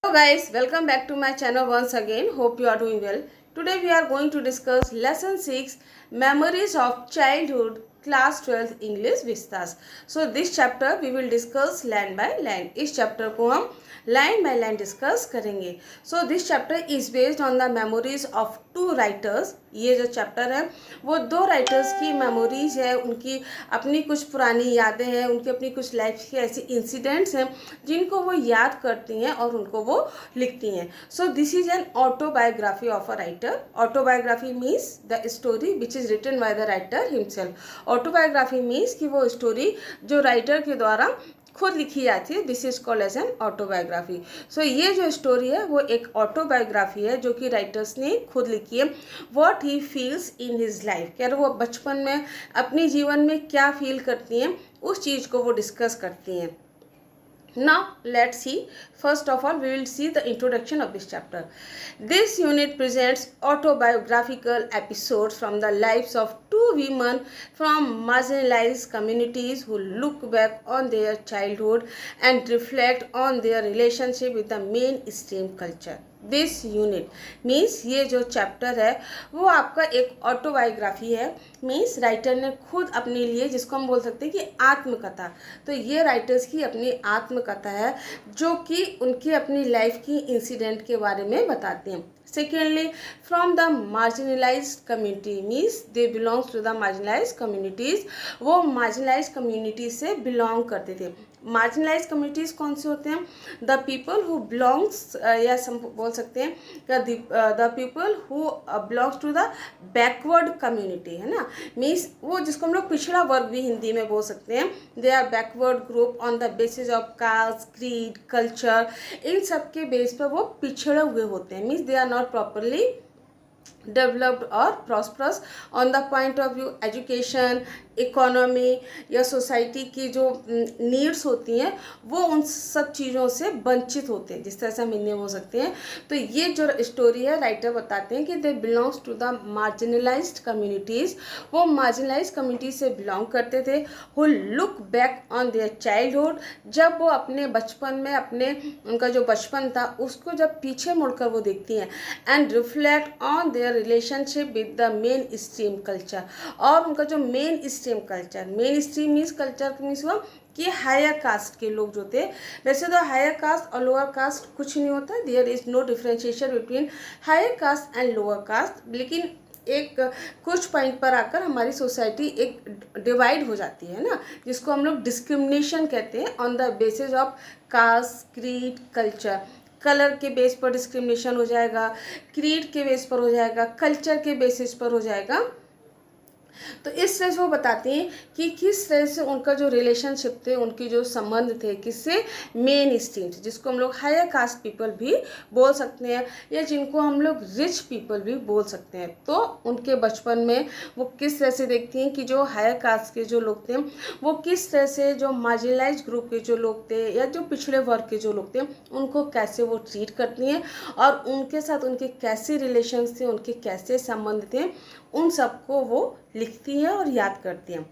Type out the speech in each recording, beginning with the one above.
Hello guys, welcome back to my channel once again. Hope you are doing well. Today we are going to discuss lesson 6 Memories of Childhood class 12 English Vistas. So this chapter we will discuss line by line. इस chapter को हम line by line discuss करेंगे. So this chapter is based on the memories of two writers. ये जो chapter है वो दो writers की मेमोरीज है, उनकी अपनी कुछ पुरानी यादें हैं, उनकी अपनी कुछ लाइफ के ऐसे इंसिडेंट्स हैं जिनको वो याद करती हैं और उनको वो लिखती हैं. So this is an autobiography of a writer. Autobiography means the story which is written by the writer himself. Autobiography means कि वो स्टोरी जो राइटर के द्वारा खुद लिखी जाती है. This is called as an autobiography. So ये जो स्टोरी है वो एक ऑटोबायोग्राफी है जो कि राइटर्स ने खुद लिखी है. What he feels in his life, क्या वो बचपन में अपने जीवन में क्या फील करती हैं उस चीज़ को वो डिस्कस करती हैं. Now let's see. First of all, we will see the introduction of this chapter. This unit presents autobiographical episodes from the lives of two women from marginalized communities who look back on their childhood and reflect on their relationship with the mainstream culture. This unit means ये जो chapter है वो आपका एक autobiography है. Means writer ने खुद अपने लिए, जिसको हम बोल सकते हैं कि आत्मकथा, तो ये राइटर्स की अपनी आत्मकथा है जो कि उनकी अपनी लाइफ की इंसिडेंट के बारे में बताते हैं. Secondly, from the marginalized community means they belongs to the marginalized communities. वो मार्जिनलाइज्ड कम्युनिटी से बिलोंग करते थे. मार्जिनलाइज कम्युनिटीज़ कौन से होते हैं? द पीपल हु बिलोंग्स, या हम बोल सकते हैं the people who belongs to the backward community, है ना. मीन्स वो जिसको हम लोग पिछड़ा वर्ग भी हिंदी में बोल सकते हैं. They are backward group on the basis of caste, creed, culture. इन सब के बेस पर वो पिछड़े हुए होते हैं. Means they are not properly developed और prosperous on the point of view education, economy या सोसाइटी की जो नीड्स होती हैं वो उन सब चीज़ों से वंचित होते हैं, जिस तरह से हम हिंदी में बोल सकते हैं. तो ये जो स्टोरी है राइटर बताते हैं कि they belongs to the marginalized communities. वो मार्जिनलाइज्ड कम्युनिटी से बिलोंग करते थे. Who look back on their childhood, जब वो अपने बचपन में उनका जो बचपन था उसको जब पीछे मुड़कर वो देखती हैं. And reflect on their relationship with the main stream culture, और उनका जो main culture, main stream means culture means हुआ कि हायर कास्ट के लोग जो थे. वैसे तो हायर कास्ट और लोअर कास्ट कुछ नहीं होता, there is no differentiation between higher caste and lower caste. लेकिन एक कुछ पॉइंट पर आकर हमारी सोसाइटी एक डिवाइड हो जाती है ना, जिसको हम लोग डिस्क्रिमिनेशन कहते हैं on the basis of caste, creed, culture. Colour के बेस पर डिस्क्रिमिनेशन हो जाएगा, क्रीड के बेस पर हो जाएगा, कल्चर के बेसिस पर हो जाएगा. तो इस तरह से वो बताते हैं कि किस तरह से उनका जो रिलेशनशिप थे, उनके जो संबंध थे किससे, मेन स्ट्रीम से, जिसको हम लोग हायर कास्ट पीपल भी बोल सकते हैं या जिनको हम लोग रिच पीपल भी बोल सकते हैं. तो उनके बचपन में वो किस तरह से देखती हैं कि जो हायर कास्ट के जो लोग थे वो किस तरह से जो मार्जिनलाइज ग्रुप के जो लोग थे या जो पिछड़े वर्ग के जो लोग थे उनको कैसे वो ट्रीट करती हैं और उनके साथ उनके कैसे रिलेशन थे, उनके कैसे संबंध थे, उन सबको वो लिखती हैं और याद करती हैं.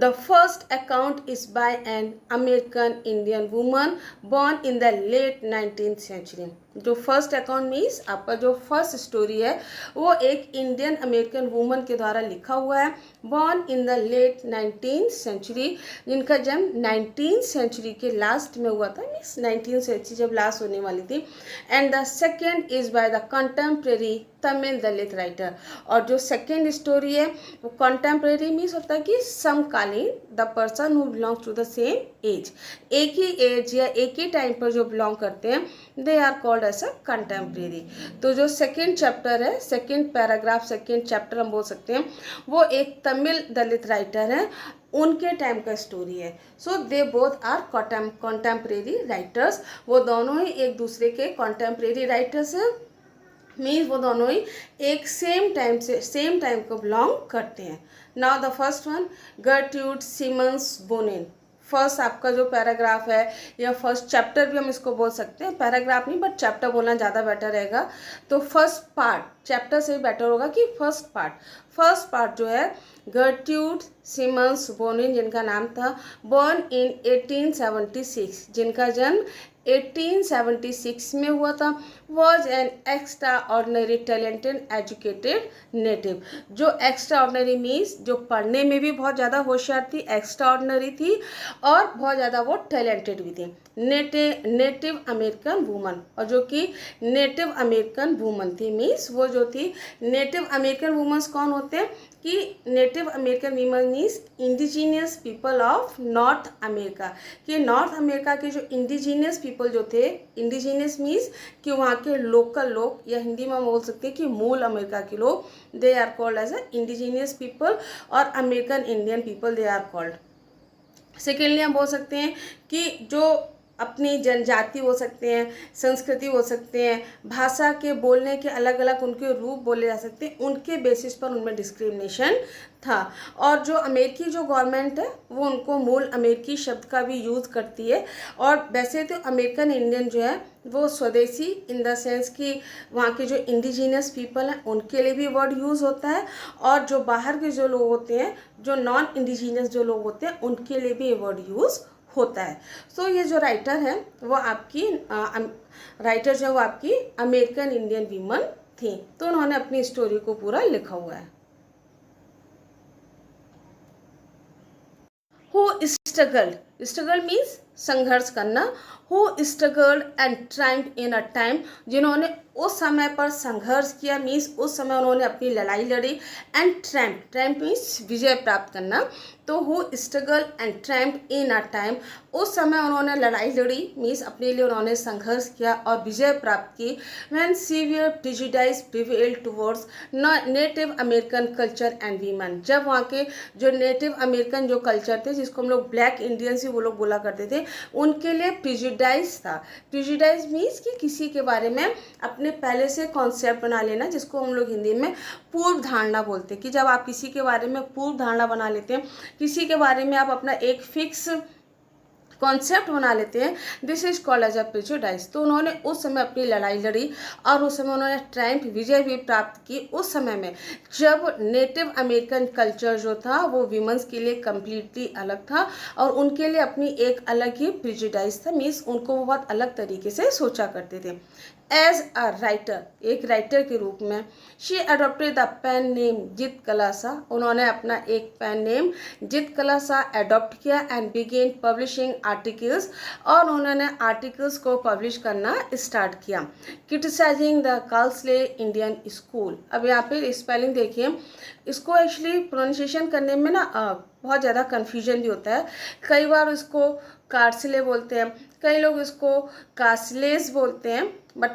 The first account is by an American Indian woman born in the late 19th century. जो फर्स्ट अकाउंट मीन्स आपका जो फर्स्ट स्टोरी है वो एक इंडियन अमेरिकन वुमन के द्वारा लिखा हुआ है. Born in the late 19th century, जिनका जन्म 19th सेंचुरी के लास्ट में हुआ था, मीन्स 19th सेंचुरी जब लास्ट होने वाली थी. And the second is by the contemporary Tamil Dalit writer. और जो सेकेंड स्टोरी है वो कंटेम्प्रेरी मीन्स होता है कि समकालीन, the person who belongs to the same age, एक ही एज या एक ही टाइम पर जो बिलोंग करते हैं, they are called as a contemporary. तो जो सेकेंड चैप्टर है, सेकेंड पैराग्राफ, सेकेंड चैप्टर हम बोल सकते हैं, वो एक तमिल दलित राइटर है, उनके टाइम का स्टोरी है. So they both are contemporary writers. वो दोनों ही एक दूसरे के कंटेम्प्रेरी राइटर्स हैं. मीन्स वो दोनों ही एक सेम टाइम को बिलोंग करते हैं. नाउ द फर्स्ट वन, गर्ट्यूड सिमन्स बोनेन. फर्स्ट आपका जो पैराग्राफ है या फर्स्ट चैप्टर भी हम इसको बोल सकते हैं, पैराग्राफ नहीं बट चैप्टर बोलना ज़्यादा बेटर रहेगा. तो फर्स्ट पार्ट, चैप्टर से बेटर होगा कि फर्स्ट पार्ट जो है, गर्ट्यूड सिमन्स बोनिन जिनका नाम था, बॉर्न इन 1876, जिनका जन्म 1876 में हुआ था। Was an extra ordinary talented educated native. जो एक्स्ट्रा ऑर्डनरी मीन्स जो पढ़ने में भी बहुत ज़्यादा होशियार थी, एक्स्ट्रा ऑर्डनरी थी और बहुत ज़्यादा वो टैलेंटेड भी थी। नेटिव अमेरिकन वूमन, और जो कि नेटिव अमेरिकन वूमन थी मीन्स वो जो थी नेटिव अमेरिकन वूमेंस कौन होते हैं कि native American women means indigenous people of north America. कि नॉर्थ अमेरिका के जो इंडिजीनियस पीपल जो थे, इंडिजीनियस मीन्स कि वहाँ के लोकल लोग, या हिंदी में बोल सकते हैं कि मूल अमेरिका के लोग, they are called as a indigenous people, और American Indian people they are called. Secondly हम बोल सकते हैं कि जो अपनी जनजाति हो सकते हैं, संस्कृति हो सकते हैं, भाषा के बोलने के अलग अलग उनके रूप बोले जा सकते हैं, उनके बेसिस पर उनमें डिस्क्रिमिनेशन था। और जो अमेरिकी जो गवर्नमेंट है वो उनको मूल अमेरिकी शब्द का भी यूज़ करती है। और वैसे तो अमेरिकन इंडियन जो है वो स्वदेशी इन द सेंस कि वहाँ के जो इंडिजीनियस पीपल हैं उनके लिए भी वर्ड यूज़ होता है, और जो बाहर के जो लोग होते हैं, जो नॉन इंडिजीनियस जो लोग होते हैं, उनके लिए भी ये वर्ड यूज़ होता है। सो ये जो राइटर है वो आपकी राइटर जो है वो आपकी अमेरिकन इंडियन वीमन थी। तो उन्होंने अपनी स्टोरी को पूरा लिखा हुआ है। हु स्ट्रगल मीन्स संघर्ष करना। Who struggled and triumphed in a time, जिन्होंने उस समय पर संघर्ष किया मीन्स उस समय उन्होंने अपनी लड़ाई लड़ी। एंड ट्राइम्ड मीन्स विजय प्राप्त करना। तो who struggle and triumphed in a time, उस समय उन्होंने लड़ाई लड़ी मीन्स अपने लिए उन्होंने संघर्ष किया और विजय प्राप्त की। When severe prejudice prevailed towards native American culture and women, जब वहाँ के जो नेटिव अमेरिकन जो कल्चर थे, जिसको हम लोग ब्लैक इंडियंस ही वो लोग बोला करते थे, उनके लिए प्रेजुडिस था। प्रेजुडिस मीन्स कि किसी के बारे में अपने पहले से कॉन्सेप्ट बना लेना, जिसको हम लोग हिंदी में पूर्व धारणा बोलते हैं। कि जब आप किसी के बारे में पूर्व धारणा बना लेते हैं, किसी के बारे में आप अपना एक फिक्स कॉन्सेप्ट बना लेते हैं, this is called as a prejudice. तो उन्होंने उस समय अपनी लड़ाई लड़ी और उस समय उन्होंने ट्रायम्फ विजय भी प्राप्त की उस समय में, जब नेटिव अमेरिकन कल्चर जो था वो वीमेंस के लिए कम्प्लीटली अलग था और उनके लिए अपनी एक अलग ही प्रेजुडिस था, मीन्स उनको वो बहुत अलग तरीके से सोचा करते थे। एज अ राइटर, एक राइटर के रूप में, she adopted the pen name Zitkala Sa, उन्होंने अपना एक pen name Zitkala Sa adopt किया एंड बिगेन पब्लिशिंग आर्टिकल्स, और उन्होंने आर्टिकल्स को पब्लिश करना स्टार्ट किया। Criticizing the Carlisle Indian school, अब यहाँ पे स्पेलिंग देखिए, इसको एक्चुअली प्रोनाउंसिएशन करने में ना बहुत ज़्यादा कन्फ्यूजन भी होता है। कई बार इसको कार्सले बोलते हैं, कई लोग इसको कास्लेस बोलते हैं, बट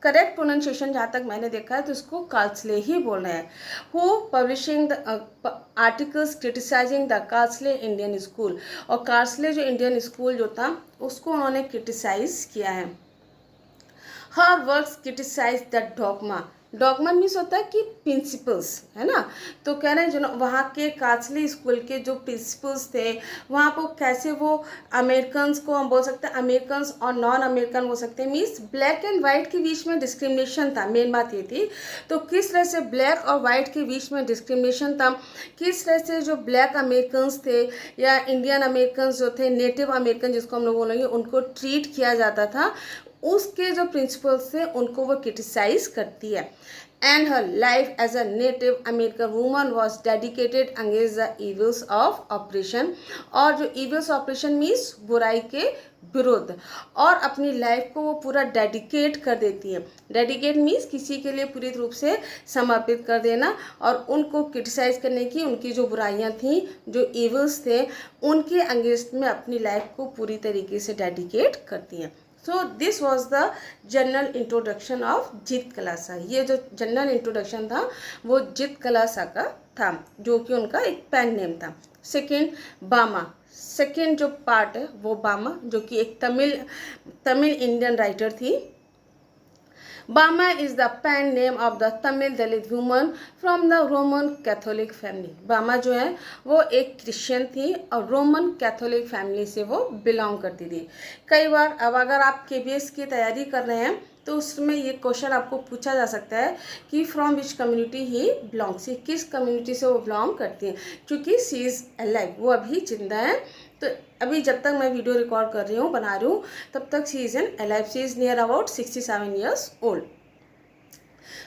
करेक्ट प्रोनाउंसिएशन जहाँ तक मैंने देखा है तो इसको कार्सले ही बोल रहे हैं। Who publishing the articles criticizing the Carlisle Indian school, और कार्सले जो इंडियन स्कूल जो था उसको उन्होंने क्रिटिसाइज किया है। Her works criticize the dogma, dogma means होता है कि प्रिंसिपल्स, है ना। तो कह रहे हैं जो वहाँ के कार्सले स्कूल के जो प्रिंसिपल्स थे, वहाँ पर कैसे वो अमेरिकन्स को हम बोल सकते हैं, अमेरिकन्स और नॉन अमेरिकन बोल सकते हैं, मीन्स ब्लैक एंड वाइट के बीच में डिस्क्रिमिनेशन था, मेन बात ये थी। तो किस तरह से ब्लैक और वाइट के बीच में डिस्क्रिमिनेशन था, किस तरह से जो ब्लैक अमेरिकन्स थे या इंडियन अमेरिकन्स जो थे, नेटिव अमेरिकन जिसको हम लोग बोलेंगे, उनको ट्रीट किया जाता था, उसके जो प्रिंसिपल्स थे उनको वो क्रिटिसाइज करती है। And her life as a native American woman was dedicated against the evils of oppression, और जो इविल्स ऑपरेशन मीन्स बुराई के विरुद्ध, और अपनी लाइफ को वो पूरा डेडिकेट कर देती है। डेडिकेट मीन्स किसी के लिए पूरी रूप से समर्पित कर देना, और उनको क्रिटिसाइज करने की, उनकी जो बुराइयां थी, जो इविल्स थे, उनके अगेंस्ट में अपनी लाइफ को पूरी तरीके से डेडिकेट करती हैं। So this was the general introduction of जित कलासा। ये जो जनरल इंट्रोडक्शन था वो जित कलासा का था, जो कि उनका एक पेन नेम था। सेकेंड, बामा, सेकेंड जो पार्ट है वो बामा, जो कि एक तमिल इंडियन राइटर थी। Bama is the pen name of the Tamil Dalit woman from the Roman Catholic family. Bama जो है वो एक क्रिश्चियन थी और रोमन कैथोलिक फैमिली से वो बिलोंग करती थी। कई बार अब अगर आप KBS की तैयारी कर रहे हैं तो उसमें ये क्वेश्चन आपको पूछा जा सकता है कि from which community he belongs, किस कम्युनिटी से वो बिलोंग करती हैं। क्योंकि शी इज़ अलाइव, वो अभी जिंदा है। तो अभी जब तक मैं वीडियो रिकॉर्ड कर रही हूँ, बना रही हूँ, तब तक she is an alive, she is near about 67 years old.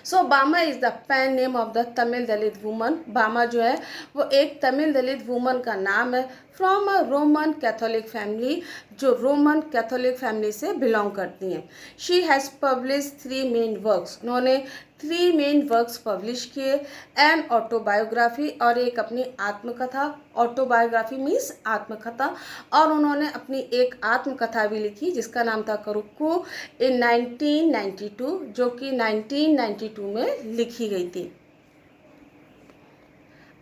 So Bama is the pen name of the Tamil Dalit woman. Bama जो है वो एक तमिल दलित वुमन का नाम है, from a Roman Catholic family, जो रोमन कैथोलिक फैमिली से बिलोंग करती हैं। She has publish 3 main works, उन्होंने 3 मेन वर्क्स पब्लिश किए, एन ऑटोबायोग्राफी, और एक अपनी आत्मकथा। ऑटोबायोग्राफी मीन्स आत्मकथा, और उन्होंने अपनी एक आत्मकथा भी लिखी जिसका नाम था कुरुक्कू इन 1992, जो कि 1992 में लिखी गई थी।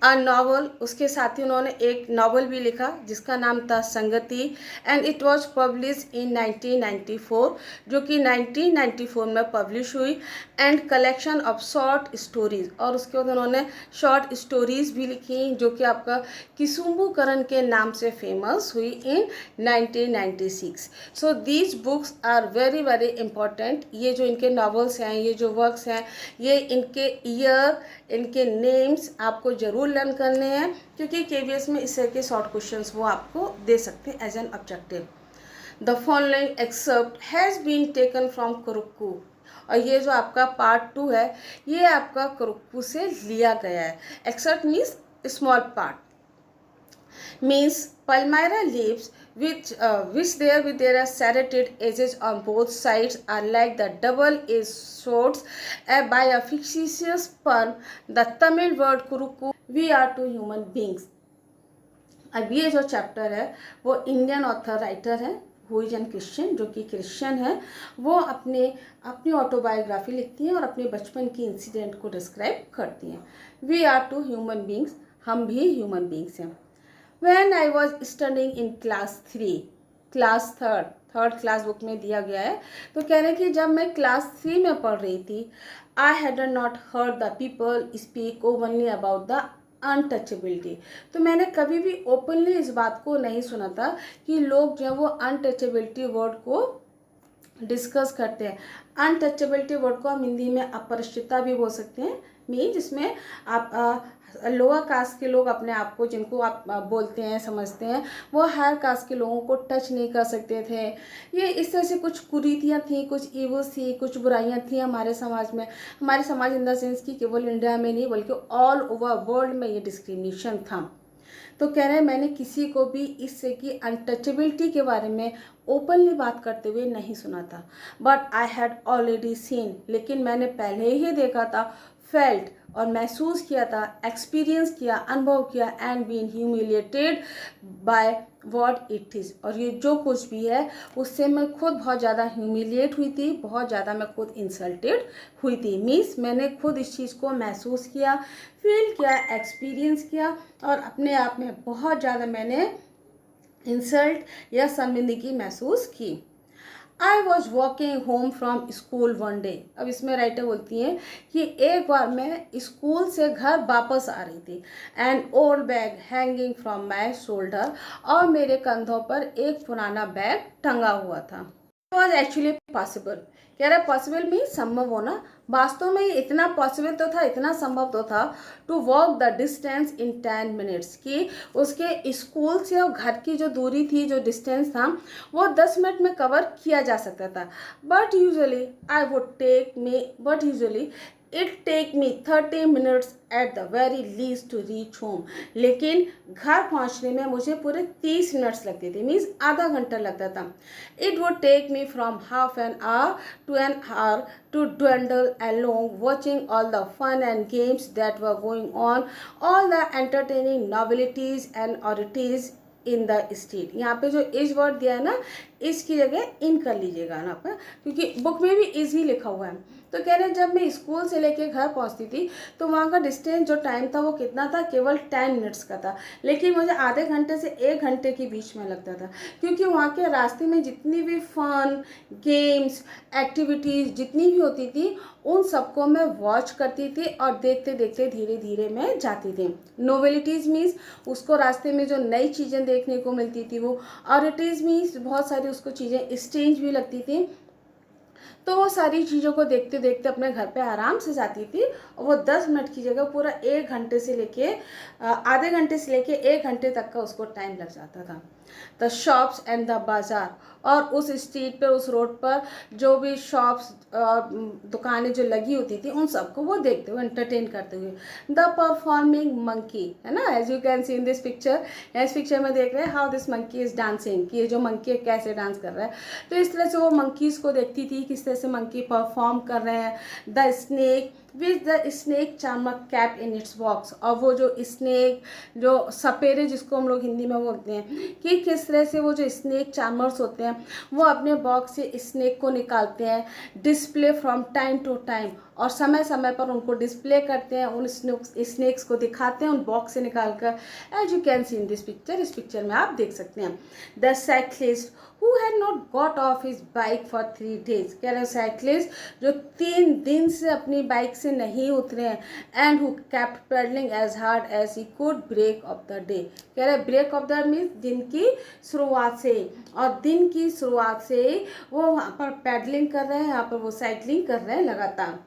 अ नॉवल, उसके साथ ही उन्होंने एक नॉवल भी लिखा जिसका नाम था संगति, and it was publish in 1994, जो कि 1994 में पब्लिश हुई, and collection of short stories, और उसके बाद उन्होंने शॉर्ट स्टोरीज भी लिखी जो कि आपका किसुम्बुकरण के नाम से फेमस हुई in 1996। So these books are very very important. ये जो इनके नॉवेल्स हैं, ये जो वर्क्स हैं, ये इनके ईयर, इनके नेम्स आपको ज़रूर लर्न करने हैं, क्योंकि केवीएस में इस तरह के शॉर्ट क्वेश्चंस वो आपको दे सकते हैं as an objective. The following excerpt has been taken from Karukku, और ये जो आपका पार्ट 2 है, ये आपका कुरुक्कू से लिया गया है। Excerpt means small part, means Palmyra leaves which there are serrated edges on both sides are like the double-edged swords. By a fictitious pun, the Tamil word kurukku, we are two human beings. अब ये जो chapter है वो Indian author writer है हुइजन Christian, जो कि Christian है। वो अपनी ऑटोबायोग्राफी लिखती हैं और अपने बचपन की इंसिडेंट को डिस्क्राइब करती हैं। We are too human beings, हम भी ह्यूमन बींग्स हैं। When I was studying in class 3, class third class book में दिया गया है, तो कह रहे हैं कि जब मैं क्लास 3 में पढ़ रही थी, I had not heard the people speak openly about the untouchability. तो मैंने कभी भी ओपनली इस बात को नहीं सुना था कि लोग जो है वो अनटचेबिलिटी वर्ड को डिस्कस करते हैं। अनटचेबिलिटी वर्ड को हम हिंदी में अपरिचितता भी बोल सकते हैं, मीन जिसमें आप लोअर कास्ट के लोग अपने आप को, जिनको आप बोलते हैं समझते हैं, वो हायर कास्ट के लोगों को टच नहीं कर सकते थे। ये इस तरह से कुछ कुरीतियाँ थी, कुछ ईवल्स थी, कुछ बुराइयाँ थी हमारे समाज में। हमारे समाज इन द सेंस कि केवल इंडिया में नहीं बल्कि ऑल ओवर वर्ल्ड में ये डिस्क्रिमिनेशन था। तो कह रहे हैं मैंने किसी को भी इससे की अनटचेबिलिटी के बारे में ओपनली बात करते हुए नहीं सुना था। But I had already seen, लेकिन मैंने पहले ही देखा था, फेल्ट और महसूस किया था, एक्सपीरियंस किया, अनुभव किया, and been humiliated by what it is, और ये जो कुछ भी है उससे मैं खुद बहुत ज़्यादा ह्यूमिलिएट हुई थी, बहुत ज़्यादा मैं खुद इंसल्टेड हुई थी। मीन्स मैंने खुद इस चीज़ को महसूस किया, फील किया, एक्सपीरियंस किया, और अपने आप में बहुत ज़्यादा मैंने इंसल्ट या शर्मिंदगी महसूस की। I was walking home from school one day. अब इसमें राइटर बोलती हैं कि एक बार मैं स्कूल से घर वापस आ रही थी, and old bag hanging from my shoulder, और मेरे कंधों पर एक पुराना बैग टंगा हुआ था। वॉज एक्चुअली पॉसिबल, कह रहा पॉसिबल मीन्स संभव होना, वास्तव में ये इतना पॉसिबल तो था, इतना संभव तो था, to walk the distance in 10 minutes, कि उसके स्कूल से और घर की जो दूरी थी, जो डिस्टेंस था, वो 10 मिनट में कवर किया जा सकता था। But usually it take me 30 minutes at the very least to reach home, लेकिन घर पहुंचने में मुझे पूरे 30 मिनट्स लगते थे, मीन्स आधा घंटा लगता था। It would take me from half an hour to an hour to dwindle along watching all the fun and games that were going on, all the entertaining novelties and oddities in the street. यहाँ पे जो is word दिया है ना, इसकी जगह इन कर लीजिएगा ना पर, क्योंकि बुक में भी इज ही लिखा हुआ है। तो कह रहे हैं जब मैं स्कूल से लेके घर पहुँचती थी तो वहाँ का डिस्टेंस जो टाइम था वो कितना था, केवल 10 मिनट्स का था, लेकिन मुझे आधे घंटे से 1 घंटे के बीच में लगता था, क्योंकि वहाँ के रास्ते में जितनी भी फन गेम्स एक्टिविटीज़ जितनी भी होती थी उन सबको मैं वॉच करती थी और देखते देखते धीरे धीरे मैं जाती थी। नोवेलिटीज़ मीन्स उसको रास्ते में जो नई चीज़ें देखने को मिलती थी वो, और इट इज़ मीन्स बहुत सारी उसको चीज़ें स्ट्रेंज भी लगती थी। तो वो सारी चीज़ों को देखते देखते अपने घर पे आराम से जाती थी, और वो 10 मिनट की जगह पूरा 1 घंटे से लेके आधे घंटे से लेके 1 घंटे तक का उसको टाइम लग जाता था। द शॉप्स एंड द बाज़ार, और उस स्ट्रीट पर, उस रोड पर जो भी शॉप्स दुकानें जो लगी होती थी उन सबको वो देखते हुए, एंटरटेन करते हुए। द परफॉर्मिंग मंकी, है ना, as you can see in this picture, इस पिक्चर में देख रहे हैं how this monkey is dancing, कि ये जो मंकी है कैसे डांस कर रहा है। तो इस तरह से वो मंकीज़ को देखती थी, किस तरह से मंकी परफॉर्म कर रहे हैं। The snake with the snake charmer cap in its box, और वो जो स्नेक, जो सपेरे जिसको हम लोग हिंदी में बोलते हैं, कि किस तरह से वो जो स्नेक चार्मर्स होते हैं वो अपने बॉक्स से स्नेक को निकालते हैं, display from time to time, और समय समय पर उनको डिस्प्ले करते हैं, उन स्नेक्स को दिखाते हैं उन बॉक्स से निकाल कर। As you can see in this picture, इस पिक्चर में आप देख सकते हैं। The cyclist who had not got off his bike for 3 days, कह रहे साइक्लिस्ट जो 3 दिन से अपनी बाइक से नहीं उतरे हैं, and who kept pedaling as hard as he could break of the day, कह रहे ब्रेक ऑफ द मीन्स दिन की शुरुआत से, और दिन की शुरुआत से वो वहाँ पर पैडलिंग कर रहे हैं, यहाँ पर वो साइकिलिंग कर रहे हैं लगातार।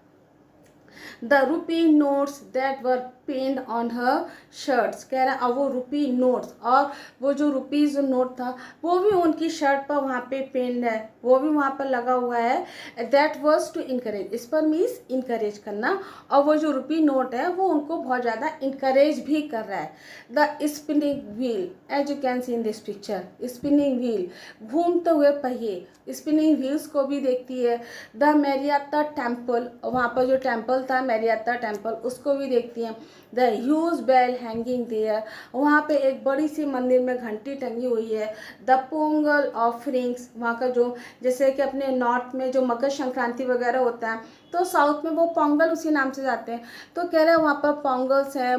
The rupee notes that were pinned on her shirts, कह रहा है अब वो रुपी नोट्स, और वो जो रुपीज़ जो नोट था वो भी उनकी शर्ट पर वहाँ पे पेंड है, वो भी वहाँ पर लगा हुआ है। दैट वॉज टू इनकरेज, इस पर मीन्स इनकरेज करना, और वो जो रुपी नोट है वो उनको बहुत ज़्यादा इनकरेज भी कर रहा है। The spinning wheel, as you can see in this picture, spinning wheel घूमते हुए पहिए, स्पिनिंग व्हील्स को भी देखती है। द मैरियाता टेम्पल, वहाँ पर जो टेम्पल था मैरियाता टेम्पल, उसको भी देखती हैं। The huge bell hanging there, वहाँ पे एक बड़ी सी मंदिर में घंटी टंगी हुई है। द पोंगल ऑफरिंग्स, वहाँ का जो, जैसे कि अपने नॉर्थ में जो मकर संक्रांति वगैरह होता है तो साउथ में वो पोंगल उसी नाम से जाते हैं, तो कह रहे हैं वहाँ पर पोंगल्स हैं,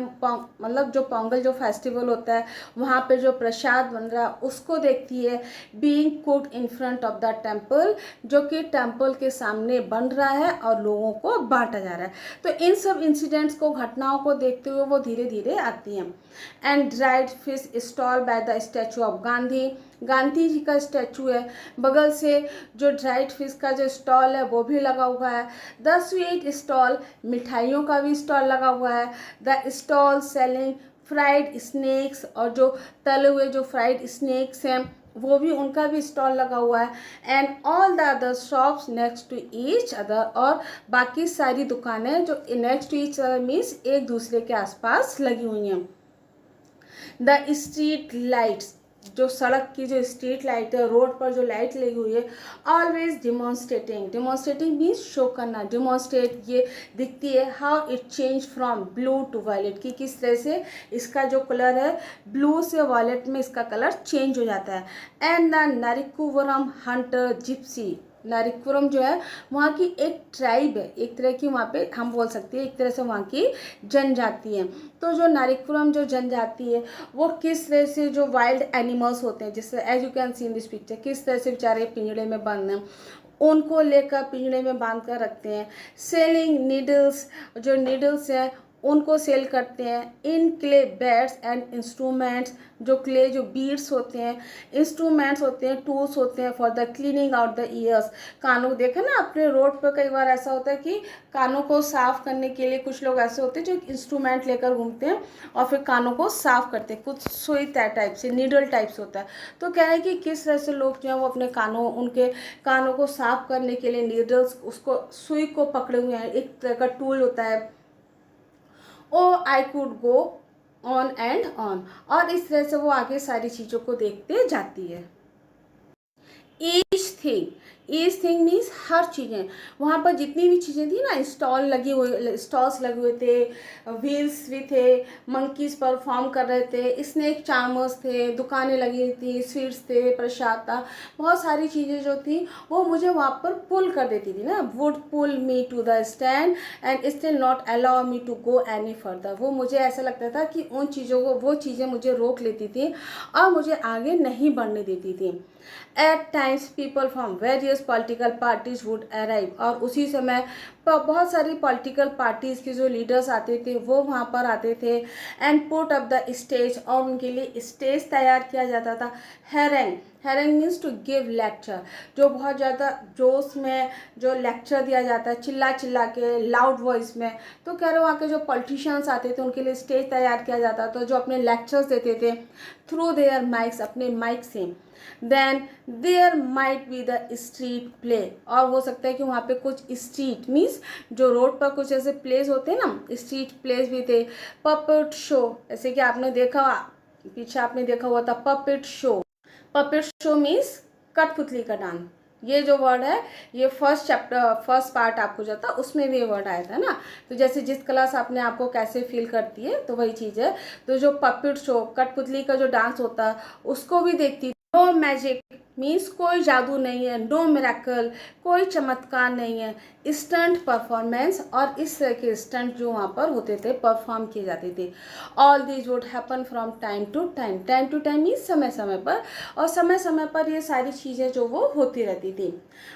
मतलब जो पोंगल जो फेस्टिवल होता है वहाँ पे जो प्रसाद बन रहा है उसको देखती है। Being cooked in front of the temple, जो कि टेम्पल के सामने बन रहा है और लोगों को बांटा जा रहा है। तो इन सब इंसिडेंट्स को, घटनाओं को देखते हुए वो धीरे धीरे आती हैं। And dried fish stall by the statue of Gandhi, Gandhi ji का स्टैचू है, बगल से जो ड्राइड फिश का जो स्टॉल है वो भी लगा हुआ है। द स्वीट स्टॉल, मिठाइयों का भी स्टॉल लगा हुआ है। The stall selling fried snacks, और जो तले हुए जो फ्राइड स्नैक्स हैं वो भी, उनका भी स्टॉल लगा हुआ है। And all the other shops next to each other, और बाकी सारी दुकानें जो next to each other means एक दूसरे के आसपास लगी हुई हैं। द स्ट्रीट लाइट्स, जो सड़क की जो स्ट्रीट लाइट है, रोड पर जो लाइट लगी हुई है, always demonstrating, demonstrating means show करना, डिमॉन्स्ट्रेट ये दिखती है। How it change from blue to violet, कि किस तरह से इसका जो कलर है ब्लू से वायलेट में इसका कलर चेंज हो जाता है। एंड द नारिकुवरम हंटर जिप्सी, नारिकुरम जो है वहाँ की एक ट्राइब है, एक तरह की वहाँ पे हम बोल सकते हैं एक तरह से वहाँ की जनजाति है। तो जो नारिकुरम जो जनजाति है वो किस तरह से जो वाइल्ड एनिमल्स होते हैं, जैसे as you can see in this picture, किस तरह से बेचारे पिंजड़े में बंद हैं, उनको लेकर पिंजड़े में बांध कर रखते हैं। सेलिंग नीडल्स, जो नीडल्स हैं उनको सेल करते हैं। इन क्ले बैट्स एंड इंस्ट्रूमेंट्स, जो क्ले जो बीड्स होते हैं, इंस्ट्रूमेंट्स होते हैं, टूल्स होते हैं for the cleaning out the years, कानों, देखें ना अपने रोड पर कई बार ऐसा होता है कि कानों को साफ़ करने के लिए कुछ लोग ऐसे होते हैं जो इंस्ट्रूमेंट लेकर घूमते हैं और फिर कानों को साफ़ करते हैं, कुछ सुई टाइप से, नीडल टाइप्स होता है। तो कह रहे हैं कि किस तरह से लोग जो हैं वो अपने कानों, उनके कानों को साफ़ करने के लिए नीडल्स, उसको सुई को पकड़े हुए हैं, एक तरह का टूल होता है। Oh I could go on and on, और इस तरह से वो आगे सारी चीज़ों को देखते जाती है। ईच थिंग मीन्स हर चीज़ें, वहाँ पर जितनी भी चीज़ें थी ना, स्टॉल्स लगे हुए थे, व्हील्स भी थे, मंकीज परफॉर्म कर रहे थे, स्नेक चार्मर्स थे, दुकानें लगी थी, स्वीट्स थे, प्रसाद था, बहुत सारी चीज़ें जो थी वो मुझे वहाँ पर पुल कर देती थी ना, would pull me to the stand and still not allow me to go any further, वो मुझे ऐसा लगता था कि उन चीज़ों को, वो चीज़ें मुझे रोक लेती थी और मुझे आगे नहीं बढ़ने देती थी। At times people from various political parties would arrive, और उसी समय बहुत सारी पॉलिटिकल पार्टीज़ के जो लीडर्स आते थे वो वहाँ पर आते थे। And put up the stage, और उनके लिए स्टेज तैयार किया जाता था। Harangue, harangue means to give lecture, जो बहुत ज़्यादा जोश में जो लेक्चर दिया जाता है चिल्ला चिल्ला के लाउड वॉइस में। तो कह रहे वहाँ के जो पॉलिटिशियंस आते थे उनके लिए स्टेज तैयार किया जाता था, जो अपने लेक्चर्स देते थे थ्रू देयर माइक्स, अपने माइक से। Then there might be the street play, और हो सकता है कि वहाँ पे कुछ स्ट्रीट मीन्स जो रोड पर कुछ ऐसे प्लेस होते हैं ना, स्ट्रीट प्लेस भी थे। पपेट शो, जैसे कि आपने देखा पीछे आपने देखा हुआ था puppet show. Puppet show means कठपुतली का डांस। ये जो वर्ड है ये फर्स्ट पार्ट आपको जो था उसमें भी ये वर्ड आया था ना। तो जैसे जिस क्लास अपने आप को कैसे फील करती है तो वही चीज़ है। तो जो पपेट शो कठपुतली का जो डांस होता है उसको भी देखती। नो मैजिक मीन्स कोई जादू नहीं है, नो मिरेकल कोई चमत्कार नहीं है, स्टंट परफॉर्मेंस, और इस तरह के स्टंट जो वहाँ पर होते थे परफॉर्म किए जाते थे। All this would happen from time to time, time to time means समय समय पर, और समय समय पर ये सारी चीज़ें जो वो होती रहती थी।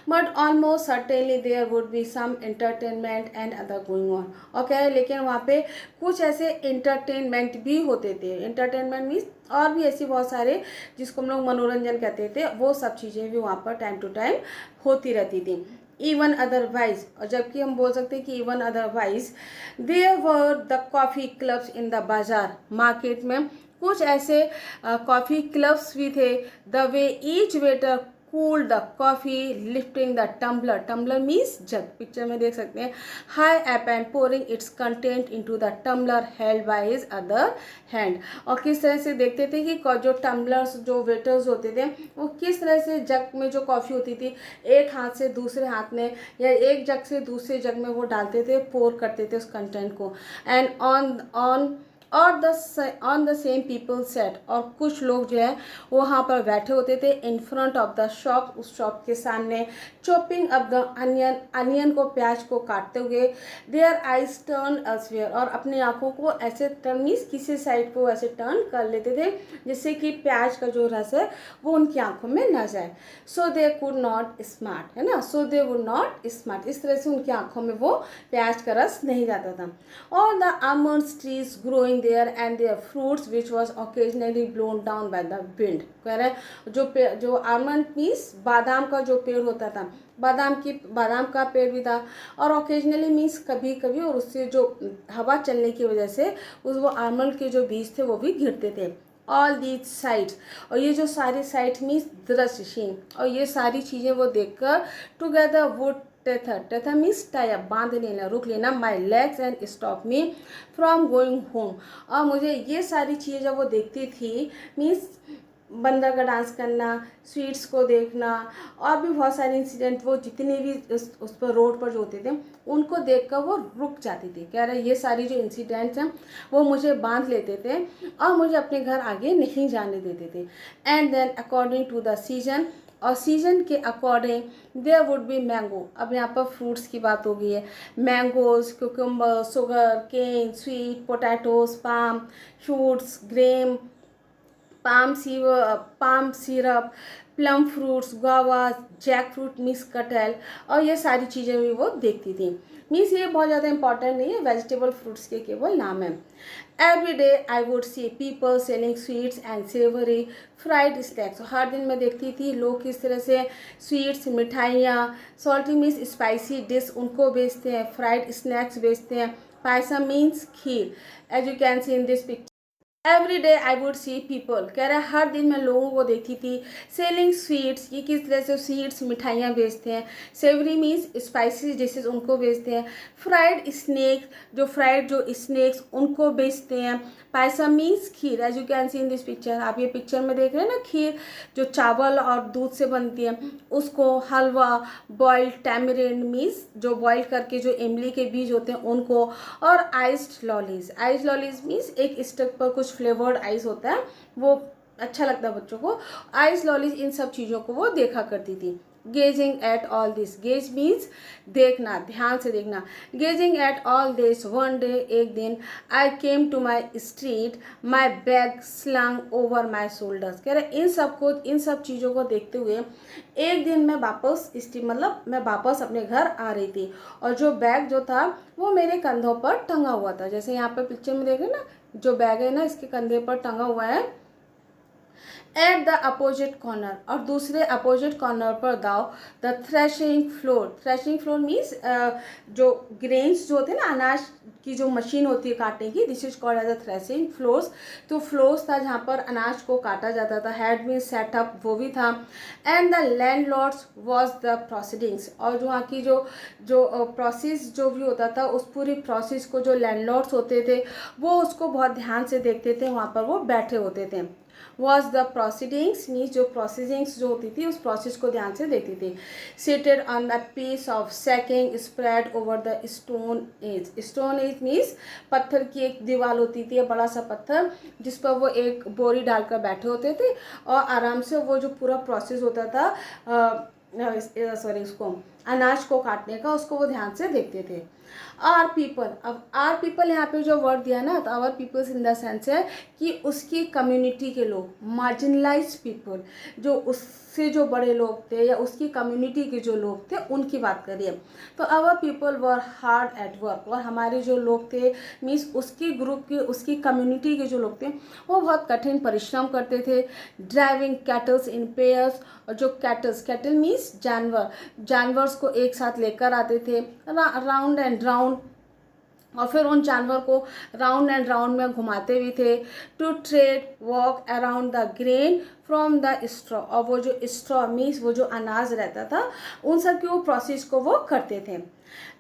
But almost certainly there would be some entertainment and other going on. Okay, लेकिन वहाँ पे कुछ ऐसे एंटरटेनमेंट भी होते थे। एंटरटेनमेंट मीन्स और भी ऐसी बहुत सारे जिसको हम लोग मनोरंजन कहते थे, वो सब चीज़ें भी वहाँ पर टाइम टू टाइम होती रहती थी। इवन अदरवाइज, और जबकि हम बोल सकते हैं कि even otherwise there were the coffee clubs in the bazaar, market में कुछ ऐसे कॉफ़ी क्लब्स भी थे। The way each waiter cool the coffee lifting the tumbler, tumbler means jug, picture में देख सकते हैं, high up and pouring its content into the tumbler held by his other hand. और किस तरह से देखते थे कि जो टम्बलर्स जो वेटर्स होते थे वो किस तरह से जग में जो कॉफ़ी होती थी एक हाथ से दूसरे हाथ में या एक जग से दूसरे जग में वो डालते थे, पोर करते थे उस कंटेंट को। And on the same people set, और कुछ लोग जो है वहाँ पर बैठे होते थे in front of the shop, उस शॉप के सामने, चॉपिंग अप द अनियन को, प्याज को काटते हुए। देयर आइज टर्न एल्सवेयर, और अपनी आँखों को ऐसे टर्न मीन्स किसी साइड को ऐसे टर्न कर लेते थे जिससे कि प्याज का जो रस है वो उनकी आँखों में न जाए। सो दे कुड नॉट स्मार्ट, है ना, सो दे वुड नॉट स्मार्ट, इस तरह से उनकी आँखों में वो प्याज का रस नहीं जाता था। और the almonds trees growing there and their fruits which was occasionally blown down by the wind। कह रहे हैं जो आलमंड मीन्स बादाम का जो पेड़ होता था, बादाम का पेड़ भी था, और ओकेजनली मीन्स कभी कभी, और उससे जो हवा चलने की वजह से उस वो आलमंड के जो बीज थे वो भी गिरते थे। ऑल दीज साइट्स, और ये जो सारी साइट मीन्स दृश्यशील, और ये सारी चीज़ें वो देखकर together would tether means tie up, बांध लेना, रुक लेना, my legs and stop me from going home. और मुझे ये सारी चीज़ें जब वो देखती थी मीन्स बंदर का डांस करना, स्वीट्स को देखना, और भी बहुत सारे इंसिडेंट वो जितने भी उस पर रोड पर जो होते थे उनको देखकर वो रुक जाती थी। कह रहे ये सारी जो इंसिडेंट्स हैं वो मुझे बांध लेते थे और मुझे अपने घर आगे नहीं जाने देते थे। And then according to the season, और सीजन के according there would be mango. अब यहाँ पर फ्रूट्स की बात हो गई है, mangoes, cucumber, sugarcane, sweet potatoes, palm fruits, gram, palm syrup, plum fruits, guava, jackfruit means कटहल, और ये सारी चीज़ें भी वो देखती थी। मीन्स ये बहुत ज़्यादा इंपॉर्टेंट नहीं है, वेजिटेबल फ्रूट्स के केवल नाम है। Every day I would see people selling sweets and savoury fried snacks. हर दिन मैं देखती थी लोग किस तरह से स्वीट्स, मिठाइयाँ, सॉल्टी मीन्स स्पाइसी डिश उनको बेचते हैं, फ्राइड स्नैक्स बेचते हैं, payasam means kheer, as you can see in this picture. Every day I would see people, कह रहा है हर दिन मैं लोगों को देखती थी, सेलिंग स्वीट्स, ये किस तरह से स्वीट्स मिठाइयाँ बेचते हैं, सेवरी मीन्स स्पाइसी डिशेज उनको बेचते हैं, फ्राइड स्नैक्स, जो फ्राइड जो स्नैक्स उनको बेचते हैं, payasam means kheer, as you can see in this picture. आप ये पिक्चर में देख रहे हैं ना, खीर जो चावल और दूध से बनती है उसको, हलवा, बॉइल्ड टैमरिंड मीन्स जो बॉइल करके जो इमली के बीज होते हैं उनको, और iced lollies, iced lollies means एक स्टक पर कुछ फ्लेवर्ड आइस होता है वो अच्छा लगता है बच्चों को, आइस लॉलीज, इन सब चीज़ों को वो देखा करती थी। Gazing at all this, gaze means देखना, ध्यान से देखना, gazing at all this one day, एक दिन, I came to my street, my bag slung over my shoulders. कह रहे इन सब चीज़ों को देखते हुए एक दिन मैं वापस मतलब मैं वापस अपने घर आ रही थी, और जो बैग जो था वो मेरे कंधों पर टंगा हुआ था। जैसे यहाँ पर पिक्चर में देख रहे हैं ना, जो बैग है ना इसके कंधे पर टंगा हुआ है, एट द अपोजिट कॉर्नर, और दूसरे अपोजिट कॉर्नर पर दाओ the threshing floor. Threshing floor means जो ग्रेन्स जो होते हैं ना, अनाज की जो मशीन होती है काटने की, this is called as a threshing floors. तो फ्लोर्स था जहाँ पर अनाज को काटा जाता था। हैड बीन सेटअप, वो भी था। And the landlords was the proceedings, और जो वहाँ की जो प्रोसेस जो भी होता था, उस पूरी प्रोसेस को जो लैंडलॉर्ड्स होते थे वो उसको बहुत ध्यान से देखते थे, वहाँ पर वो बैठे होते थे। वॉज द प्रोसीडिंग्स मीन्स जो प्रोसीडिंग्स जो होती थी उस प्रोसेस को ध्यान से देखती थी। Seated on the piece of sacking spread over the stone edge. Stone edge means पत्थर की एक दीवार होती थी, बड़ा सा पत्थर जिस पर वो एक बोरी डालकर बैठे होते थे और आराम से वो जो पूरा प्रोसेस होता था उसको अनाज को काटने का, उसको वो ध्यान से देखते थे। आर पीपल, अब आर पीपल यहाँ पे जो वर्ड दिया ना, तो our peoples in the sense है कि उसकी कम्युनिटी के लोग, मार्जिनलाइज पीपल, जो उससे जो बड़े लोग थे या उसकी कम्युनिटी के जो लोग थे उनकी बात करिए। तो our people were hard at work, और हमारे जो लोग थे मीन्स उसकी ग्रुप के, उसकी कम्युनिटी के जो लोग थे वो बहुत कठिन परिश्रम करते थे। ड्राइविंग कैटल्स इन पेयर्स, और जो कैटल मीन्स जानवर, जानवर्स को एक साथ लेकर आते थे राउंड एंड राउंड, और फिर उन जानवर को राउंड एंड राउंड में घुमाते भी थे। To tread walk around the grain from the straw, और वो जो स्ट्रॉ मीन्स वो जो अनाज रहता था उन सब की वो प्रोसेस को वो करते थे।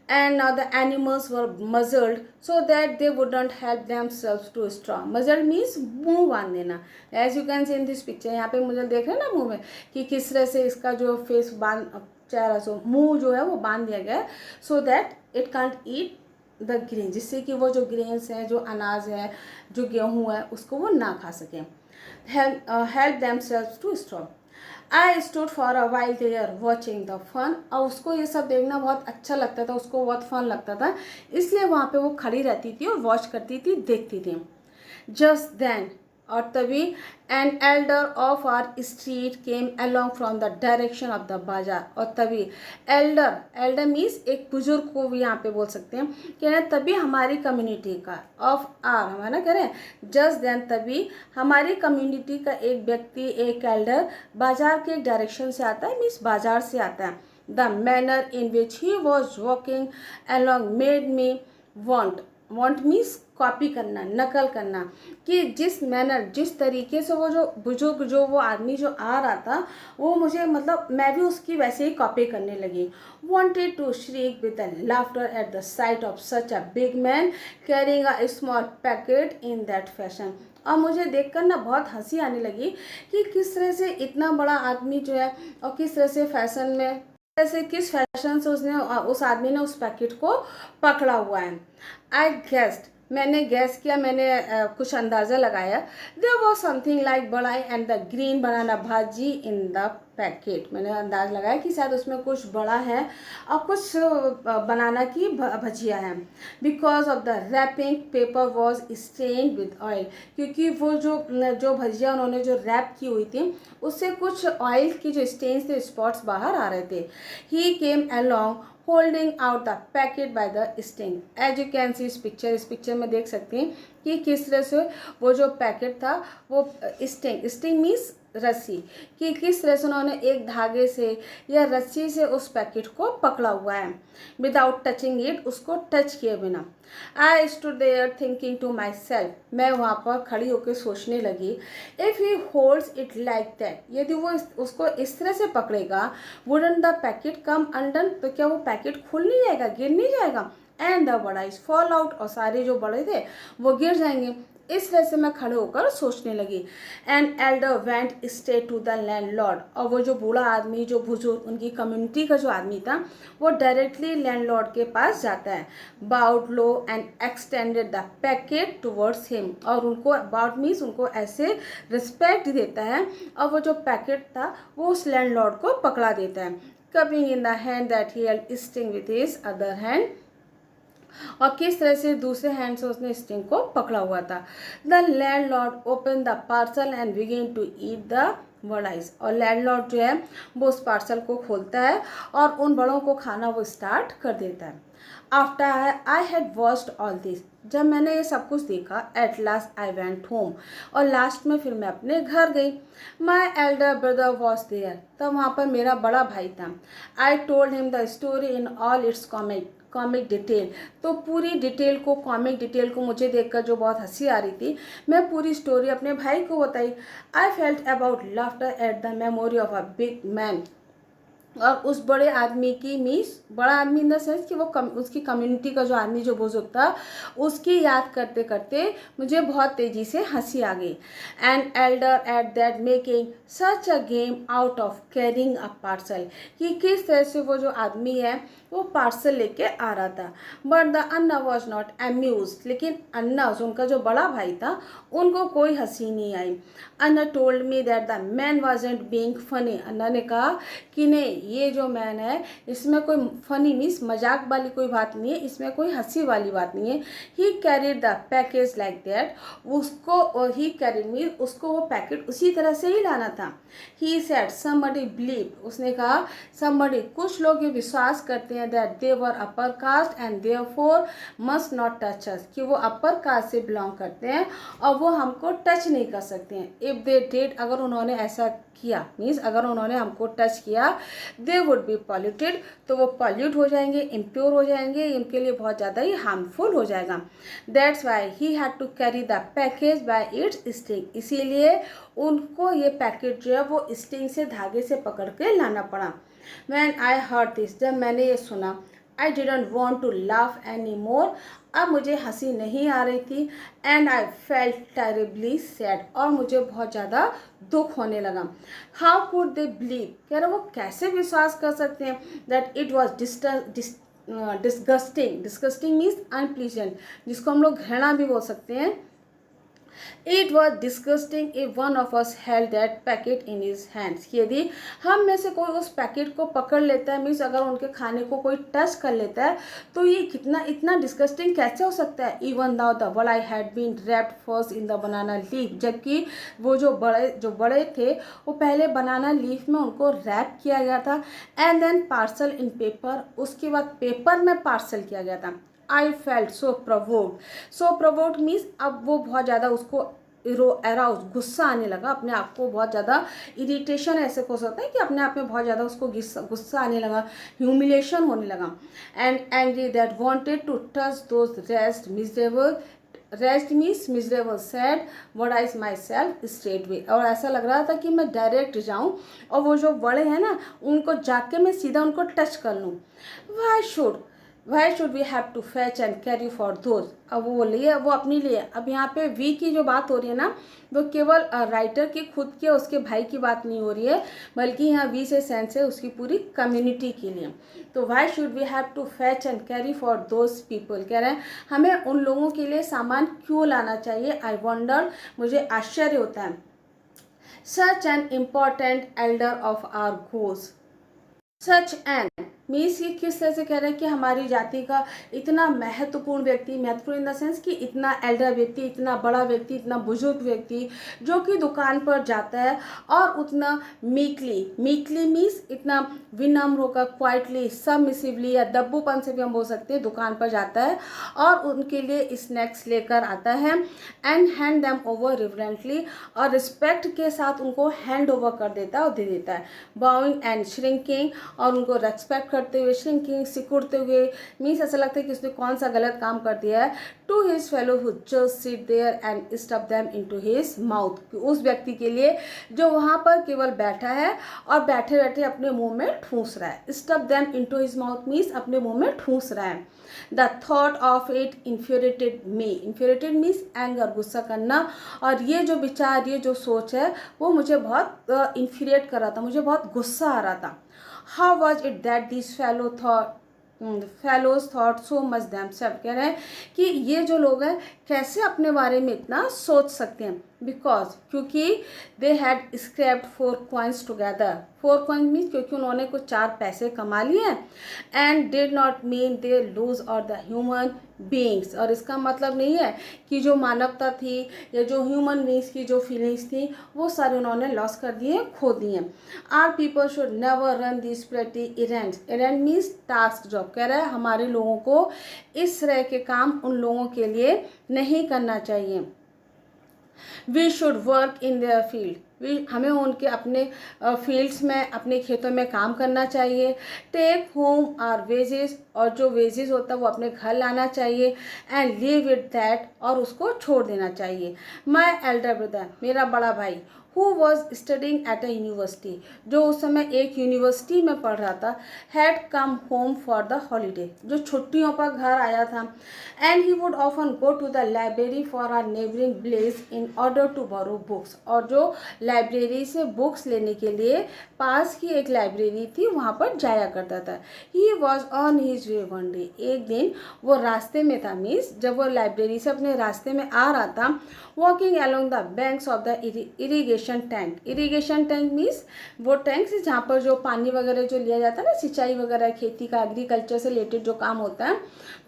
And now the animals were muzzled so that they wouldn't help themselves to straw. Muzzled means मुंह बांध देना, as you can see in this picture. यहाँ पे मुझे देख रहे हैं ना मुंह में कि किस तरह से इसका जो फेस बांध, चेहरा सो मुंह जो है वो बांध दिया गया है, so that it can't eat the grain, जिससे कि वो जो ग्रेन्स हैं, जो अनाज है, जो गेहूँ है, उसको वो ना खा सकें। Help themselves to stop. I stood for a while there watching the fun, और उसको ये सब देखना बहुत अच्छा लगता था, उसको बहुत फन लगता था, इसलिए वहाँ पे वो खड़ी रहती थी और वॉच करती थी, देखती थी। जस्ट देन, और तभी an elder of our street came along from the direction of the bazaar, और तभी एल्डर मीन्स एक बुजुर्ग को भी यहाँ पे बोल सकते हैं कि तभी हमारी कम्युनिटी का, ऑफ आर हमारा कह रहे हैं, जस्ट देन तभी हमारी कम्युनिटी का एक व्यक्ति, एक एल्डर बाजार के डायरेक्शन से आता है, मीन्स बाजार से आता है। The manner in which he was walking along made me want means copy करना, नकल करना, कि जिस मैनर, जिस तरीके से वो जो बुजुर्ग, जो वो आदमी जो आ रहा था, वो मुझे मतलब मैं भी उसकी वैसे ही कॉपी करने लगी। Wanted to shriek with the laughter at the sight of such a big man carrying a small packet in that fashion, और मुझे देखकर ना बहुत हंसी आने लगी कि किस तरह से इतना बड़ा आदमी जो है, और किस तरह से फैशन में, ऐसे किस फैशन से उसने, उस आदमी ने उस पैकेट को पकड़ा हुआ है। आई गेस्ड, मैंने गैस किया, मैंने कुछ अंदाज़ा लगाया। देयर वाज समथिंग लाइक बड़ाई एंड द ग्रीन बनाना भाजी इन द पैकेट, मैंने अंदाज़ लगाया कि शायद उसमें कुछ बड़ा है और कुछ बनाना की भजिया है। Because of the wrapping paper was stained with oil, क्योंकि वो जो भजिया उन्होंने जो रैप की हुई थी उससे कुछ ऑयल की जो स्टेन्स थे, स्पॉट्स बाहर आ रहे थे। He came along holding out the packet by the string, as you can see इस पिक्चर में देख सकते हैं कि किस तरह से वो जो पैकेट था वो स्टिंग मीन्स रस्सी, कि किस तरह से उन्होंने एक धागे से या रस्सी से उस पैकेट को पकड़ा हुआ है, विदाउट टचिंग इट, उसको टच किए बिना। I stood there thinking to myself, मैं वहाँ पर खड़ी होकर सोचने लगी, if he holds it like that, यदि वो उसको इस तरह से पकड़ेगा, wouldn't the packet come undone, तो क्या वो पैकेट खुल नहीं जाएगा, गिर नहीं जाएगा, एंड द बड़ाइज फॉल आउट, और सारे जो बड़े थे वो गिर जाएंगे। इस तरह से मैं खड़े होकर सोचने लगी। And elder went straight to the landlord, और वो जो बूढ़ा आदमी, जो बुजुर्ग, उनकी कम्युनिटी का जो आदमी था, वो डायरेक्टली लैंडलॉर्ड के पास जाता है। Bowed low and extended the packet towards him, और उनको बाउड मीन्स उनको ऐसे रिस्पेक्ट देता है, और वो जो पैकेट था वो उस लैंडलॉर्ड को पकड़ा देता है। Cupping in the hand that he held sting with his other hand, और किस तरह से दूसरे हैंड से उसने स्टिंग को पकड़ा हुआ था। The landlord open the parcel and begin to eat the vadais, और लैंडलॉर्ड जो है वो उस पार्सल को खोलता है और उन बड़ों को खाना वो स्टार्ट कर देता है। After I had watched all this, जब मैंने ये सब कुछ देखा, at last I went home, और लास्ट में फिर मैं अपने घर गई। My elder brother was there, तब वहाँ पर मेरा बड़ा भाई था। I told him the story in all its comic detail, तो पूरी डिटेल को, कॉमिक डिटेल को मुझे देखकर जो बहुत हंसी आ रही थी, मैं पूरी स्टोरी अपने भाई को बताई। I felt about laughter at the memory of a big man, और उस बड़े आदमी की, मीन्स बड़ा आदमी इन द सेंस कि वो उसकी कम्युनिटी का जो आदमी, जो बुजुर्ग था, उसकी याद करते करते मुझे बहुत तेज़ी से हंसी आ गई। And Elder at that making such a game out of carrying a parcel, कि किस तरह से वो जो आदमी है वो पार्सल लेके आ रहा था। But the Anna was not amuse, लेकिन अन्ना, उनका जो बड़ा भाई था, उनको कोई हंसी नहीं आई। Anna told me that the man wasn't being funny, Anna ने कहा कि नहीं, ये जो मैन है इसमें कोई फनी मीन्स मजाक वाली कोई बात नहीं है, इसमें कोई हंसी वाली बात नहीं है। ही carried the package like that, उसको ही कैरिड मीन उसको वो पैकेट उसी तरह से ही लाना था। ही सेड समबडी बिलीव, उसने कहा समबडी, कुछ लोग ये विश्वास करते हैं that they were upper caste and therefore must not touch us, कि वो अपर कास्ट से बिलोंग करते हैं और वो हमको टच नहीं कर सकते हैं। इफ़ दे डिड, अगर उन्होंने ऐसा किया, मीन्स अगर उन्होंने हमको टच किया, दे वुड बी पॉल्यूटेड, तो वो पॉल्यूट हो जाएंगे, इम्प्योर हो जाएंगे, उनके लिए बहुत ज़्यादा ही हार्मफुल हो जाएगा। That's why he had to carry the package by its string, इसीलिए उनको ये पैकेट जो है वो स्टिंग से, धागे से पकड़ के लाना पड़ा। When I heard this, जब मैंने ये सुना, I didn't want to laugh anymore, अब मुझे हंसी नहीं आ रही थी। And I felt terribly sad, और मुझे बहुत ज़्यादा दुख होने लगा। हाउ कुड दे बिलीव, कह रहे वो कैसे विश्वास कर सकते हैं, that it was disgusting, disgusting means unpleasant, जिसको हम लोग घृणा भी बोल सकते हैं। It was disgusting if one of us held that packet in his hands, यदि हम में से कोई उस पैकेट को पकड़ लेता है, मीन्स अगर उनके खाने को कोई टच कर लेता है, तो ये कितना इतना डिस्गस्टिंग कैसे हो सकता है। Even though the vadai had been wrapped first in the banana leaf, जबकि वो जो बड़े थे वो पहले बनाना लीफ में उनको रैप किया गया था, and then parcel in paper, उसके बाद पेपर में पार्सल किया गया था। I felt so provoked means अब वो बहुत ज़्यादा उसको एराउज, गुस्सा आने लगा, अपने आप को बहुत ज़्यादा इरिटेशन ऐसे हो सकता है कि अपने आप में बहुत ज़्यादा उसको गुस्सा आने लगा, ह्यूमिलेशन होने लगा। And angry that wanted to touch those wretched miserable, wretched means miserable sad vadais myself straightaway, और ऐसा लग रहा था कि मैं डायरेक्ट जाऊँ और वो जो बड़े हैं ना उनको जाके मैं सीधा उनको टच कर लूँ। Why should we have to fetch and carry for those, अब वो लिए, वो अपने लिए, अब यहाँ पे वी की जो बात हो रही है ना, वो केवल राइटर की खुद के, उसके भाई की बात नहीं हो रही है, बल्कि यहाँ वी से सेंस है उसकी पूरी कम्युनिटी के लिए। तो why should we have to fetch and carry for those people, कह रहे हैं हमें उन लोगों के लिए सामान क्यों लाना चाहिए। I wonder, मुझे आश्चर्य होता है। Such an important elder of our goals, such an means ये किस तरह से कह रहे हैं कि हमारी जाति का इतना महत्वपूर्ण व्यक्ति, महत्वपूर्ण इन द सेंस कि इतना एल्डर व्यक्ति, इतना बड़ा व्यक्ति, इतना बुजुर्ग व्यक्ति जो कि दुकान पर जाता है और उतना मीकली मीन्स इतना विनम्र होकर, क्वाइटली, सबमिसिवली या दब्बूपन से भी हम बोल सकते हैं, दुकान पर जाता है और उनके लिए स्नैक्स लेकर आता है। एंड हैंड देम ओवर रिवरेंटली, और रिस्पेक्ट के साथ उनको हैंड ओवर कर देता है और दे देता है। बाउइंग एंड श्रिंकिंग, और उनको रेस्पेक्ट करते हुए, श्रिंकिंग सिकुड़ते हुए, मीन्स ऐसा लगता है कि उसने कौन सा गलत काम कर दिया है। To his fellow who just sit there and stuff them into his mouth, उस व्यक्ति के लिए जो वहाँ पर केवल बैठा है और बैठे बैठे अपने मुंह में ठूंस रहा है। Stuff them into his mouth means अपने मुंह में ठूंस रहा है। The thought of it infuriated me, infuriated means anger, गुस्सा करना, और ये जो विचार, ये जो सोच है वो मुझे बहुत इन्फ्यूरेट कर रहा था, मुझे बहुत गुस्सा आ रहा था। How was it that these fellows thought so much themselves, कह रहे हैं कि ये जो लोग हैं कैसे अपने बारे में इतना सोच सकते हैं। बिकॉज क्योंकि they had scraped 4 coins together. 4 coins means क्योंकि उन्होंने कुछ 4 पैसे कमा लिए and did not mean they lose और द ह्यूमन बींग्स। और इसका मतलब नहीं है कि जो मानवता थी या जो ह्यूमन बींग्स की जो फीलिंग्स थी वो सारे उन्होंने लॉस कर दिए, खो दिए। Our people should never run this pretty events. Event means task job. कह रहा है हमारे लोगों को इस तरह के काम उन लोगों के लिए नहीं करना चाहिए। We should work in their field. हमें उनके अपने फील्ड्स में, अपने खेतों में काम करना चाहिए। टेक होम आर वेजेस, और जो वेजेस होता है वो अपने घर लाना चाहिए। एंड लीव इट दैट, और उसको छोड़ देना चाहिए। माई एल्डर ब्रदर, मेरा बड़ा भाई, who was studying at a university, जो उस समय एक यूनिवर्सिटी में पढ़ रहा था, had come home for the holiday, जो छुट्टियों पर घर आया था। And he would often go to the library for our neighboring village in order to borrow books, और जो लाइब्रेरी से बुक्स लेने के लिए पास की एक लाइब्रेरी थी वहाँ पर जाया करता था। He was on his way one day, एक दिन वो रास्ते में था, मीन्स जब वो लाइब्रेरी से अपने रास्ते में आ रहा था, walking along the banks of the irrigation tank. Irrigation tank means वो टैंक से जहाँ पर जो पानी वगैरह जो लिया जाता है ना, सिंचाई वगैरह, खेती का, एग्रीकल्चर से रिलेटेड जो काम होता है,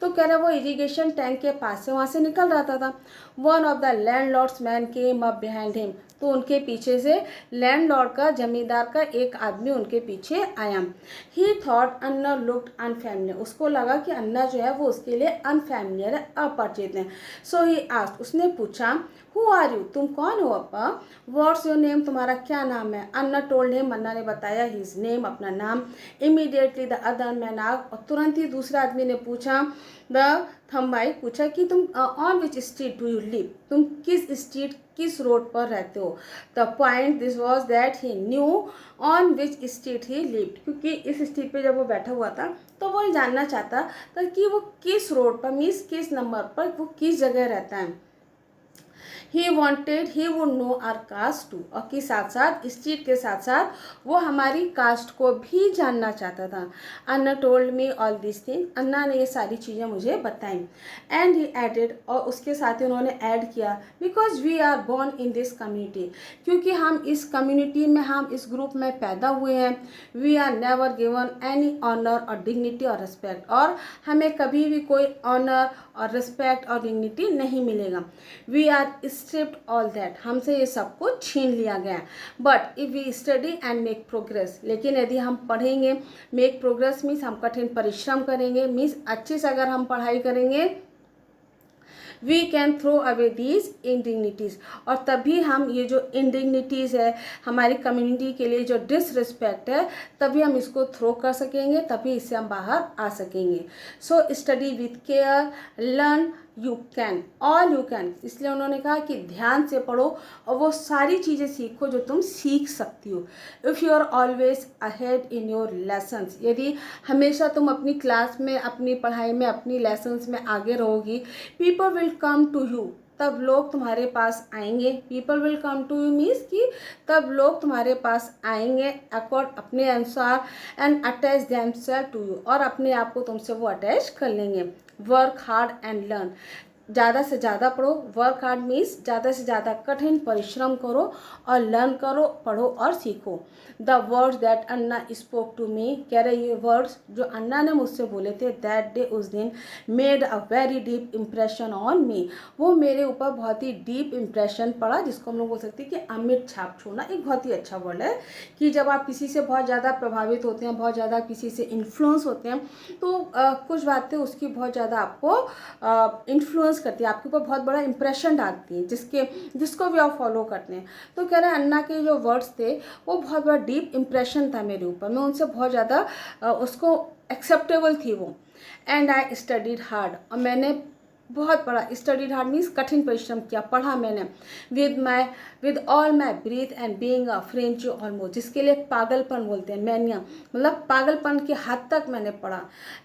तो कह रहा है वो इरीगेशन टैंक के पास से वहाँ से निकल रहा था। One of the landlords man came up behind him, तो उनके पीछे से लैंडलॉर्ड का, जमींदार का एक आदमी उनके पीछे आया। ही थॉट अन्ना लुक्ड अनफैमिलियर, उसको लगा कि अन्ना जो है वो उसके लिए अनफैमिलियर है, अपरिचित है। सो ही आस्क्ड, उसने पूछा, हु आर यू, तुम कौन हो अपा? व्हाट्स योर नेम, तुम्हारा क्या नाम है? अन्ना टोल्ड हिम, अन्ना ने बताया हिज नेम, अपना नाम। Immediately the other man asked, और तुरंत ही दूसरा आदमी ने पूछा, द थम्बाई, पूछा कि तुम on which street do you live, तुम किस स्ट्रीट, किस रोड पर रहते हो? The point this was that he new on which street he lived, क्योंकि इस स्ट्रीट पे जब वो बैठा हुआ था तो वो जानना चाहता था कि वो किस रोड पर, मीन्स किस नंबर पर, वो किस जगह रहता है। He wanted he would know our caste too, और के साथ साथ, स्ट्रीट के साथ साथ वो हमारी कास्ट को भी जानना चाहता था। Anna told me all this thing, Anna ने ये सारी चीज़ें मुझे बताई। एंड ही एडेड, और उसके साथ ही उन्होंने ऐड किया, because we are born in this community, क्योंकि हम इस कम्युनिटी में, हम इस ग्रुप में पैदा हुए हैं। We are never given any honour और डिग्निटी और रिस्पेक्ट, और हमें कभी भी कोई ऑनर और रिस्पेक्ट और डिग्निटी नहीं मिलेगा। We are stripped all that, हमसे ये सब कुछ छीन लिया गया। But if we study and make progress, लेकिन यदि हम पढ़ेंगे, मेक प्रोग्रेस मीन्स हम कठिन परिश्रम करेंगे, मीन्स अच्छे से अगर हम पढ़ाई करेंगे, we can throw away these indignities, और तभी हम ये जो इंडिग्निटीज़ है, हमारी कम्युनिटी के लिए जो डिसरिस्पेक्ट है, तभी हम इसको थ्रो कर सकेंगे, तभी इससे हम बाहर आ सकेंगे। So study with care, learn you can, all you can, इसलिए उन्होंने कहा कि ध्यान से पढ़ो और वो सारी चीज़ें सीखो जो तुम सीख सकती हो। If you are always ahead in your lessons, यदि हमेशा तुम अपनी क्लास में, अपनी पढ़ाई में, अपनी लेसन्स में आगे रहोगी, people will come to you, तब लोग तुम्हारे पास आएंगे। People will come to you means कि तब लोग तुम्हारे पास आएंगे अकॉर्ड, अपने अनुसार, and attach themself to you, और अपने आप को तुमसे वो अटैच कर लेंगे। वर्क हार्ड एंड लर्न, ज़्यादा से ज़्यादा पढ़ो। वर्क हार्ड मीन्स ज़्यादा से ज़्यादा कठिन परिश्रम करो, और लर्न करो, पढ़ो और सीखो। The words that Anna spoke to me, कह रहे ये वर्ड्स जो अन्ना ने मुझसे बोले थे दैट डे, उस दिन, made a very deep impression on me, वो मेरे ऊपर बहुत ही डीप इम्प्रेशन पड़ा, जिसको हम लोग बोल सकते हैं कि अमिट छाप छोड़ना। एक बहुत ही अच्छा वर्ड है कि जब आप किसी से बहुत ज़्यादा प्रभावित होते हैं, बहुत ज़्यादा किसी से इन्फ्लुएंस होते हैं, तो कुछ बातें उसकी बहुत ज़्यादा आपको इन्फ्लुएंस करती है, आपके ऊपर बहुत बड़ा इंप्रेशन डालती है, जिसको भी आप फॉलो करते हैं। तो कह रहे हैं अन्ना के जो वर्ड्स थे वो बहुत बड़ा डीप इंप्रेशन था मेरे ऊपर, मैं उनसे बहुत ज़्यादा उसको एक्सेप्टेबल थी वो। एंड आई स्टडीड हार्ड, और मैंने बहुत पढ़ा। स्टडीड हार्ड मीन्स कठिन परिश्रम किया, पढ़ा मैंने। With all my breath and being a frenzy almost, जिसके लिए पागलपन बोलते हैं, मैनिया, मतलब पागलपन की हद तक मैंने पढ़ा।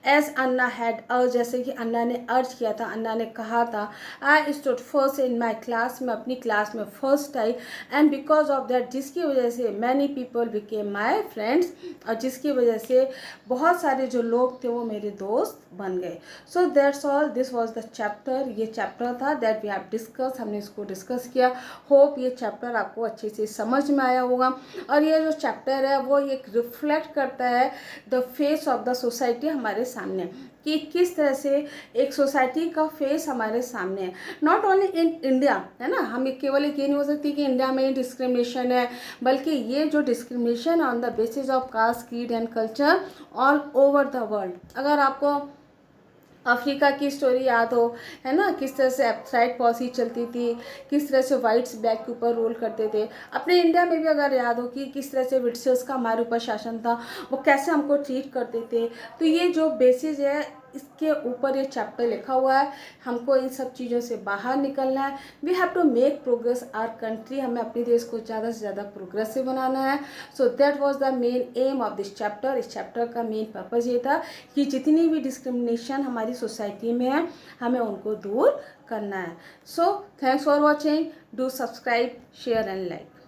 एज अन्ना हैड अर्ज, जैसे कि अन्ना ने अर्ज किया था, अन्ना ने कहा था। I stood first in my class, मैं अपनी क्लास में first I. And because of that, जिसकी वजह से many people became my friends, और जिसकी वजह से बहुत सारे जो लोग थे वो मेरे दोस्त बन गए। So that's all, this was the chapter chapter ये चैप्टर था दैट वी हैव डिस्कस, हमने इसको डिस्कस किया। होप ये चैप्टर आपको अच्छे से समझ में आया होगा। और ये जो चैप्टर है वो एक रिफ्लेक्ट करता है the face of the society हमारे सामने, कि किस तरह से एक सोसाइटी का फेस हमारे सामने है। नॉट ओनली इन इंडिया, है ना, हम केवल एक ये नहीं हो सकती कि इंडिया में डिस्क्रिमिनेशन है, बल्कि ये जो discrimination on the basis of caste, creed and culture all over the world. अगर आपको अफ्रीका की स्टोरी याद हो, है ना, किस तरह से एप्थराइट पॉलिसी चलती थी, किस तरह से वाइट्स ब्लैक के ऊपर रूल करते थे। अपने इंडिया में भी अगर याद हो कि किस तरह से ब्रिटिशर्स का हमारे ऊपर शासन था, वो कैसे हमको ट्रीट करते थे। तो ये जो बेसिस है इसके ऊपर ये चैप्टर लिखा हुआ है। हमको इन सब चीज़ों से बाहर निकलना है। We have to make progress our country, हमें अपने देश को ज़्यादा से ज़्यादा प्रोग्रेसिव बनाना है। So that was the main M of this chapter. इस चैप्टर का मेन पर्पज़ ये था कि जितनी भी डिस्क्रिमिनेशन हमारी सोसाइटी में है हमें उनको दूर करना है। So thanks for watching, do subscribe, share and like.